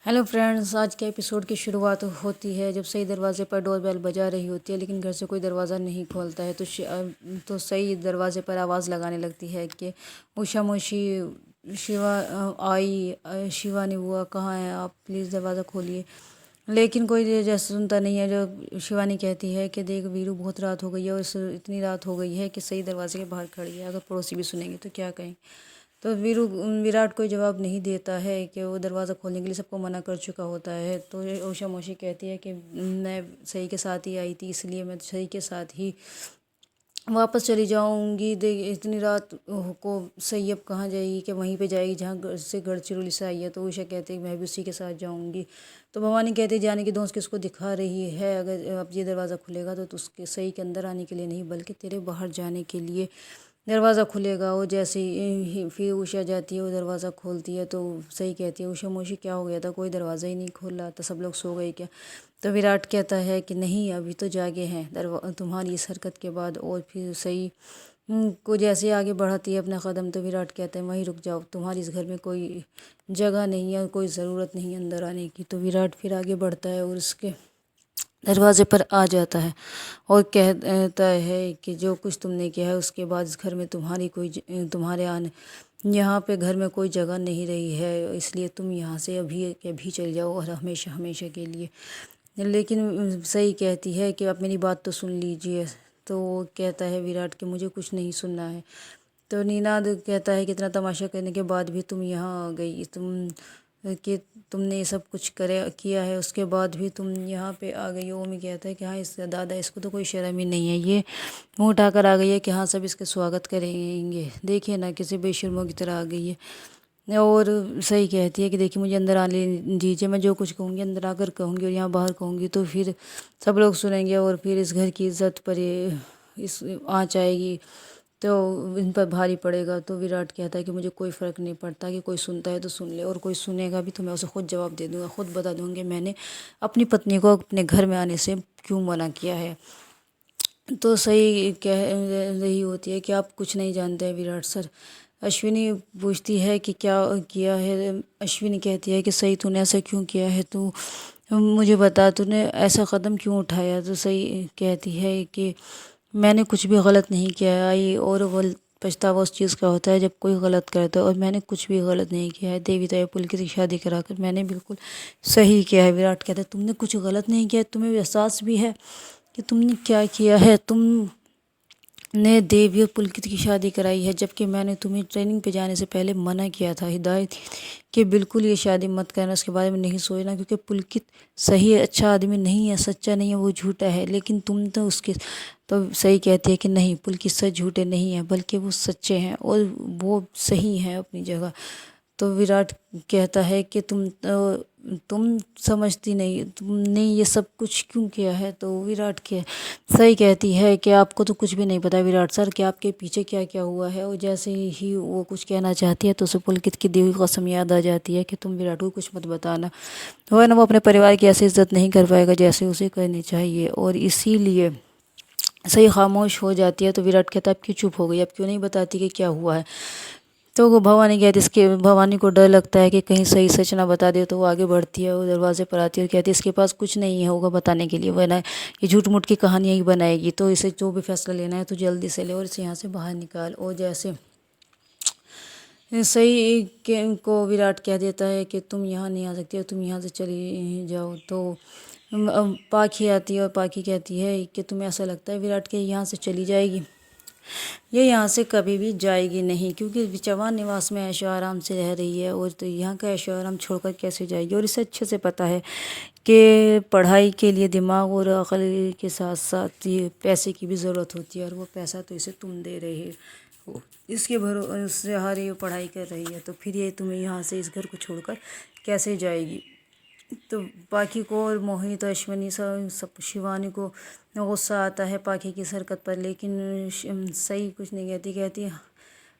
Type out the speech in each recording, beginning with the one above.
Hello friends, आज के episode की शुरुआत होती है जब सई दरवाजे पर डोर बेल बजा रही होती है, लेकिन घर से कोई दरवाज़ा नहीं खोलता है। तो सई दरवाजे पर आवाज़ लगाने लगती है कि उषा मोशी, शिवा शिवानी बुआ कहाँ है, आप प्लीज़ दरवाज़ा खोलिए। लेकिन कोई जैसे सुनता नहीं है। जो शिवानी कहती है कि देख वीरू, बहुत रात हो गई है और इतनी रात हो गई है कि सई दरवाजे के बाहर खड़ी है, अगर पड़ोसी भी सुनेंगे तो क्या कहें। तो विराट कोई जवाब नहीं देता है कि वो दरवाज़ा खोलने के लिए सबको मना कर चुका होता है। तो उषा मोशी कहती है कि मैं सही के साथ ही आई थी, इसलिए मैं सही के साथ ही वापस चली जाऊंगी। देख इतनी रात को सही अब कहाँ जाएगी, कि वहीं पे जाएगी जहाँ घर से गढ़चिरौली से आई है। तो उषा कहती है मैं भी उसी के साथ जाऊंगी। तो भवानी कहती है जाने की दोस्त किसको दिखा रही है, अगर अब ये दरवाज़ा खुलेगा तो उसके सही के अंदर आने के लिए नहीं बल्कि तेरे बाहर जाने के लिए दरवाज़ा खुलेगा। वो जैसे ही फिर उषा जाती है, वो दरवाज़ा खोलती है तो सही कहती है उषा मोशी क्या हो गया था, कोई दरवाज़ा ही नहीं खोल रहा था, सब लोग सो गए क्या। तो विराट कहता है कि नहीं, अभी तो जागे हैं तुम्हारी इस हरकत के बाद। और फिर सही को जैसे आगे बढ़ाती है अपना कदम, तो विराट कहते हैं वहीं रुक जाओ, तुम्हारी इस घर में कोई जगह नहीं है, कोई ज़रूरत नहीं है अंदर आने की। तो विराट फिर आगे बढ़ता है और उसके दरवाजे पर आ जाता है और कहता है कि जो कुछ तुमने किया है उसके बाद इस घर में तुम्हारे आने यहाँ पे घर में कोई जगह नहीं रही है, इसलिए तुम यहाँ से अभी के अभी चल जाओ और हमेशा हमेशा के लिए। लेकिन सही कहती है कि आप मेरी बात तो सुन लीजिए। तो वो कहता है विराट कि मुझे कुछ नहीं सुनना है। तो नीनाद कहता है कि इतना तमाशा करने के बाद भी तुम यहाँ आ गई, कि तुमने ये सब कुछ किया है, उसके बाद भी तुम यहाँ पे आ गई हो। ओमी कहता है कि हाँ इस दादा, इसको तो कोई शर्म ही नहीं है, ये मुँह उठाकर आ गई है कि हाँ सब इसके स्वागत करेंगे, देखिए ना किसी बेशर्मों की तरह आ गई है। और सही कहती है कि देखिए मुझे अंदर आने दीजिए, मैं जो कुछ कहूँगी अंदर आकर कहूँगी और यहाँ बाहर कहूँगी तो फिर सब लोग सुनेंगे और फिर इस घर की इज्जत पर ये इस आँच आएगी, तो इन पर भारी पड़ेगा। तो विराट कहता है कि मुझे कोई फ़र्क नहीं पड़ता, कि कोई सुनता है तो सुन ले और कोई सुनेगा भी तो मैं उसे खुद जवाब दे दूँगा, खुद बता दूँगी मैंने अपनी पत्नी को अपने घर में आने से क्यों मना किया है। तो सही कह रही होती है कि आप कुछ नहीं जानते हैं विराट सर। अश्विनी पूछती है कि क्या किया है। अश्विनी कहती है कि सही तूने ऐसा क्यों किया है, तू मुझे बता, तूने ऐसा कदम क्यों उठाया। तो सही कहती है कि मैंने कुछ भी गलत नहीं किया है आई, और वो पछतावा उस चीज़ का होता है जब कोई गलत करता है, और मैंने कुछ भी गलत नहीं किया है। देवी तो पुलकित की शादी कराकर मैंने बिल्कुल सही किया है। विराट कहता है तुमने कुछ गलत नहीं किया, तुम्हें एहसास भी है कि तुमने क्या किया है। तुमने देवी और पुलकित की शादी कराई है, जबकि मैंने तुम्हें ट्रेनिंग पे जाने से पहले मना किया था, हिदायत दी थी कि बिल्कुल ये शादी मत करना, उसके बारे में नहीं सोचना, क्योंकि पुलकित सही अच्छा आदमी नहीं है, सच्चा नहीं है, वो झूठा है। लेकिन तुम तो उसके तो सही कहती है कि नहीं, पुलकित सच झूठे नहीं हैं, बल्कि वो सच्चे हैं और वो सही हैं अपनी जगह। तो विराट कहता है कि तुम समझती नहीं, तुमने ये सब कुछ क्यों किया है। तो विराट के सही कहती है कि आपको तो कुछ भी नहीं पता विराट सर, कि आपके पीछे क्या क्या हुआ है। और जैसे ही वो कुछ कहना चाहती है तो उसे पुलकित की दी हुई कसम याद आ जाती है कि तुम विराट को कुछ मत बताना, वरना वो अपने परिवार की ऐसी इज्जत नहीं कर पाएगा जैसे उसे करनी चाहिए। और इसीलिए सही खामोश हो जाती है। तो विराट कहता है अब क्यों चुप हो गई, अब क्यों नहीं बताती कि क्या हुआ है। तो वो भवानी कहती, इसके भवानी को डर लगता है कि कहीं सही सच ना बता दे, तो वो आगे बढ़ती है, वो दरवाजे पर आती है और कहती है इसके पास कुछ नहीं होगा बताने के लिए, वरना ये झूठ मूठ की कहानियाँ ही बनाएगी। तो इसे जो भी फैसला लेना है तो जल्दी से ले और इसे यहाँ से बाहर निकाल। और जैसे सही को विराट कह देता है कि तुम यहाँ नहीं आ सकती हो, तुम यहाँ से चली जाओ। तो पाखी आती है और पाखी कहती है कि तुम्हें ऐसा लगता है विराट के यहाँ से चली जाएगी, ये यहाँ से कभी भी जाएगी नहीं, क्योंकि चौहान निवास में ऐशो आराम से रह रही है, और तो यहाँ का ऐशो आराम छोड़कर कैसे जाएगी। और इसे अच्छे से पता है कि पढ़ाई के लिए दिमाग और अकल के साथ साथ ये पैसे की भी ज़रूरत होती है, और वो पैसा तो इसे तुम दे रहे हो, इसके भरोसे सहारे ये पढ़ाई कर रही है, तो फिर ये तुम्हें यहाँ से इस घर को छोड़कर कैसे जाएगी। तो पाखी को और मोहित और अश्विनी सब शिवानी को गुस्सा आता है पाखी की इस हरकत पर, लेकिन सही कुछ नहीं कहती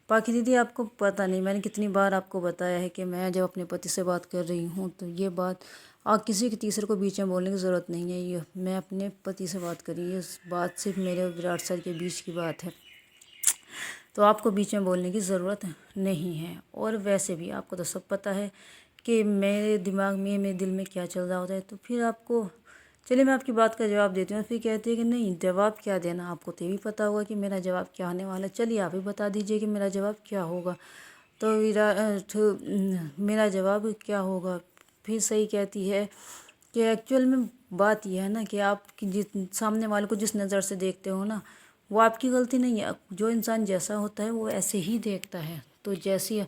पाखी दीदी आपको पता नहीं मैंने कितनी बार आपको बताया है कि मैं जब अपने पति से बात कर रही हूँ तो ये बात किसी के तीसरे को बीच में बोलने की ज़रूरत नहीं है, ये मैं अपने पति से बात कर रही हूँ, इस बात सिर्फ मेरे और विराट सर के बीच की बात है, तो आपको बीच में बोलने की ज़रूरत नहीं है। और वैसे भी आपको तो सब पता है کہ میرے دماغ میں میرے دل میں کیا چل رہا ہوتا ہے، تو پھر آپ کو چلیے میں آپ کی بات کا جواب دیتی ہوں۔ پھر کہتے ہیں کہ نہیں، جواب کیا دینا، آپ کو تو یہ بھی پتہ ہوگا کہ میرا جواب کیا آنے والا ہے، چلیے آپ ہی بتا دیجیے کہ میرا جواب کیا ہوگا۔ تو میرا جواب کیا ہوگا؟ پھر صحیح کہتی ہے کہ ایکچوئل میں بات یہ ہے نا کہ آپ کی سامنے والے کو جس نظر سے دیکھتے ہو نا، وہ آپ کی غلطی نہیں ہے۔ جو انسان جیسا ہوتا ہے وہ ایسے ہی دیکھتا ہے، تو جیسی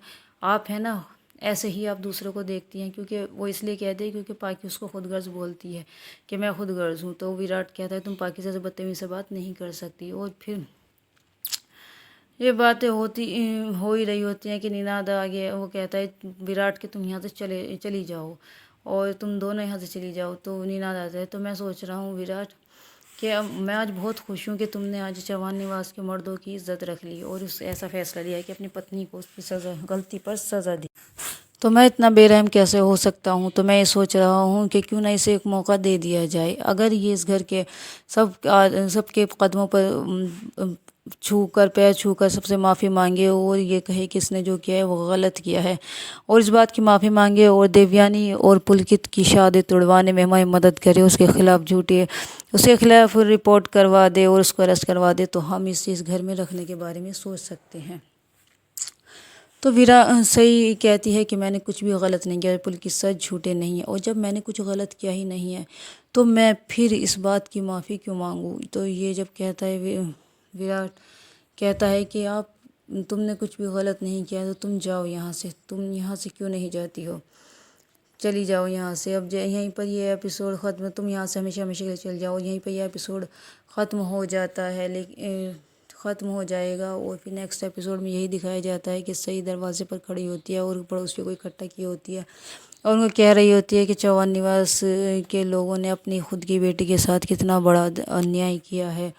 آپ ہیں نا ایسے ہی آپ دوسروں کو دیکھتی ہیں، کیونکہ وہ اس لیے کہتے ہیں کیونکہ پاکی اس کو خود غرض بولتی ہے کہ میں خود غرض ہوں، تو وراٹ کہتا ہے تم پاکیزہ سے بدتمیزی سے بات نہیں کر سکتی۔ اور پھر یہ باتیں ہو ہی رہی ہوتی ہیں کہ نناد آگے وہ کہتا ہے وراٹ کہ تم یہاں سے چلی جاؤ اور تم دونوں یہاں سے چلی جاؤ، تو نناد آتا ہے تو میں سوچ رہا ہوں وراٹ کہ میں آج بہت خوش ہوں کہ تم نے آج چوہان نواس کے مردوں کی عزت رکھ لی اور ایسا فیصلہ لیا کہ اپنی پتنی کو اس کی غلطی پر سزا دی، تو میں اتنا بے رحم کیسے ہو سکتا ہوں؟ تو میں یہ سوچ رہا ہوں کہ کیوں نہ اسے ایک موقع دے دیا جائے، اگر یہ اس گھر کے سب کے قدموں پر پیر چھو کر سب سے معافی مانگے اور یہ کہے کہ اس نے جو کیا ہے وہ غلط کیا ہے، اور اس بات کی معافی مانگے اور دیویانی اور پلکت کی شادی توڑوانے میں ہماری مدد کرے، اس کے خلاف اس کے خلاف رپورٹ کروا دے اور اس کو اریسٹ کروا دے، تو ہم اس گھر میں رکھنے کے بارے میں سوچ سکتے ہیں۔ تو صحیح کہتی ہے کہ میں نے کچھ بھی غلط نہیں کیا، پلکت سچ جھوٹے نہیں ہے، اور جب میں نے کچھ غلط کیا ہی نہیں ہے تو میں پھر اس بات کی معافی کیوں مانگوں؟ تو یہ جب کہتا ہے وراٹ کہتا ہے کہ تم نے کچھ بھی غلط نہیں کیا تو تم جاؤ یہاں سے، تم یہاں سے کیوں نہیں جاتی ہو، چلی جاؤ یہاں سے، اب یہیں پر یہ ایپیسوڈ ختم، تم یہاں سے ہمیشہ ہمیشہ کے لیے چل جاؤ، یہیں پر یہ ایپیسوڈ ختم ہو جاتا ہے، لیکن ختم ہو جائے گا، اور پھر نیکسٹ ایپیسوڈ میں یہی دکھایا جاتا ہے کہ صحیح دروازے پر کھڑی ہوتی ہے اور پڑوسیوں کو اکٹھا کی ہوتی ہے اور ان کو کہہ رہی ہوتی ہے کہ چوہان نواس کے لوگوں نے اپنی خود کی بیٹی کے ساتھ کتنا بڑا انیائی کیا ہے،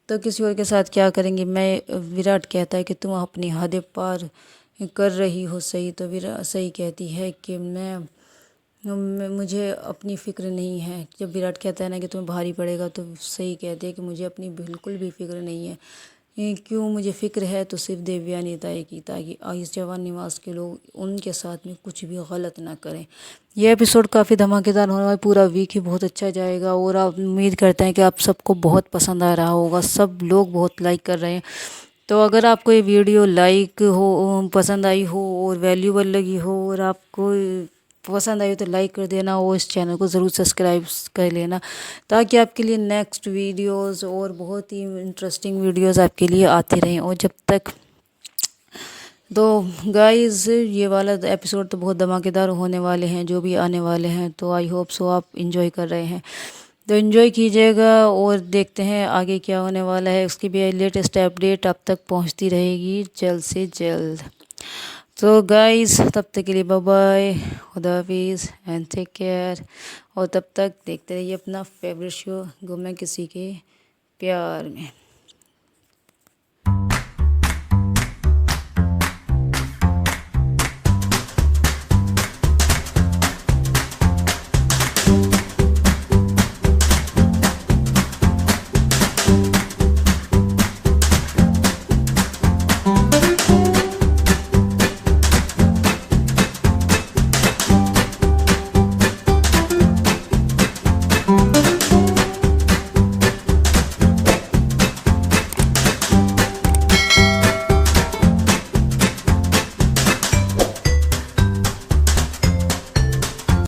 تو کسی اور کے ساتھ کیا کریں گے۔ وراٹ کہتا ہے کہ تم اپنی حد پار کر رہی ہو صحیح، تو صحیح کہتی ہے کہ مجھے اپنی فکر نہیں ہے۔ جب وراٹ کہتا ہے نا کہ تمہیں بھاری پڑے گا، تو صحیح کہتی ہے کہ مجھے اپنی بالکل بھی فکر نہیں ہے، کیوں مجھے فکر ہے تو صرف دیویانی تائی کی، تاکہ چوہان نواس کے لوگ ان کے ساتھ میں کچھ بھی غلط نہ کریں۔ یہ ایپیسوڈ کافی دھماکے دار ہونے والا، پورا ویک ہی بہت اچھا جائے گا، اور آپ امید کرتے ہیں کہ آپ سب کو بہت پسند آ رہا ہوگا، سب لوگ بہت لائک کر رہے ہیں۔ تو اگر آپ کو یہ ویڈیو پسند آئی ہو اور ویلیوبل لگی ہو اور آپ کو پسند آئی تو لائک کر دینا، اور اس چینل کو ضرور سبسکرائب کر لینا، تاکہ آپ کے لیے نیکسٹ ویڈیوز اور بہت ہی انٹرسٹنگ ویڈیوز آپ کے لیے آتی رہیں۔ اور جب تک تو گائز یہ والا ایپیسوڈ تو بہت دھماکے دار ہونے والے ہیں جو بھی آنے والے ہیں، تو آئی ہوپ سو آپ انجوائے کر رہے ہیں، تو انجوائے کیجیے گا، اور دیکھتے ہیں آگے کیا ہونے والا ہے، اس کی بھی لیٹسٹ اپڈیٹ آپ تک پہنچتی رہے گی جلد سے جلد۔ تو گائز تب تک کے لیے بائے بائے، خدا حافظ اینڈ ٹیک کیئر، اور تب تک دیکھتے رہیے اپنا فیوریٹ شو گم ہے کسی کے پیار میں۔